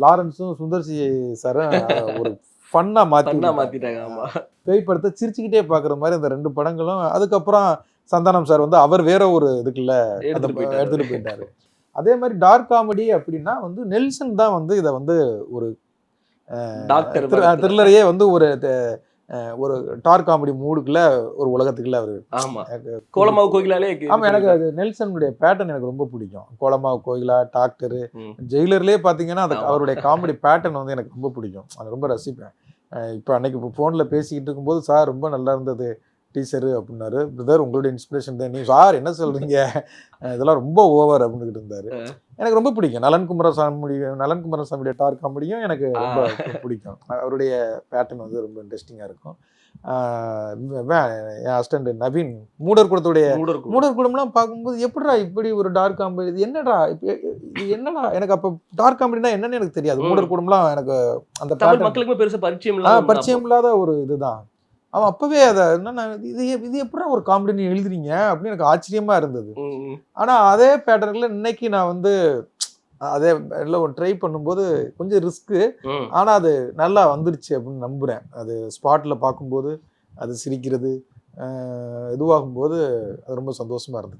லாரன்ஸும் சுந்தர்சி சாரும் ஒரு ஃபன்னா மாத்திட்டாங்க. ஆமா. பேய் படத்தை சிரிச்சுக்கிட்டே பார்க்குற மாதிரி அந்த 2 படங்களும். அதுக்கப்புறம் சந்தானம் சார் வந்து அவர் வேற ஒரு இதுக்குள்ள எடுத்துட்டு போயிட்டாரு. அதே மாதிரி டார்க் காமெடி அப்படின்னா வந்து நெல்சன் தான் வந்து இதை வந்து ஒரு த்ரில்லரையே வந்து ஒரு டார்க் காமெடி மூடுக்குள்ள ஒரு உலகத்துக்குள்ள அவரு. ஆமா, கோலமாவு கோகிலாலே. ஆமா, எனக்கு அது நெல்சனுடைய பேட்டர்ன் எனக்கு ரொம்ப பிடிக்கும். கோலமாவு கோகிலா, டாக்டர், ஜெயிலர்லேயே பார்த்தீங்கன்னா அது அவருடைய காமெடி பேட்டர்ன் வந்து எனக்கு ரொம்ப பிடிக்கும். அது ரொம்ப ரசிப்பேன். இப்போ அன்னைக்கு ஃபோனில் பேசிக்கிட்டு இருக்கும்போது சார் ரொம்ப நல்லா இருந்தது டீச்சரு அப்படின்னாரு. பிரதர் உங்களுடைய இன்ஸ்பிரேஷன் தான். நீ சார் என்ன சொல்றீங்க, இதெல்லாம் ரொம்ப ஓவர் அப்படின்னுட்டு இருந்தாரு. எனக்கு ரொம்ப பிடிக்கும். நலன் குமாரசாமியுடைய டார்க் காமெடியும் எனக்கு ரொம்ப பிடிக்கும். அவருடைய பேட்டர்ன் வந்து ரொம்ப இன்ட்ரெஸ்டிங்காக இருக்கும். என் அசிஸ்டன்ட் நவீன் மூடர் குடம்லாம் பார்க்கும்போது எப்படிடா இப்படி ஒரு டார்க் காமெடி, இது என்னடா எனக்கு அப்போ டார்க் காமெடினா என்னன்னு எனக்கு தெரியாது. மூடர் குடம்லாம் எனக்கு அந்த மக்களுக்கு பெருசாக பரிச்சயம் இல்லாத ஒரு இதுதான். அவன் அப்பவே அதை என்னன்னா இது எப்படா ஒரு காமெடி எழுதுறீங்க அப்படின்னு எனக்கு ஆச்சரியமா இருந்தது. ஆனா அதே பேட்டர்ல இன்னைக்கு நான் வந்து அதே எல்லாம் ட்ரை பண்ணும்போது கொஞ்சம் ரிஸ்க்கு, ஆனா அது நல்லா வந்துருச்சு அப்படின்னு நம்புறேன். அது ஸ்பாட்ல பார்க்கும்போது அது சிரிக்கிறது இதுவாகும்போது அது ரொம்ப சந்தோஷமா இருந்தது.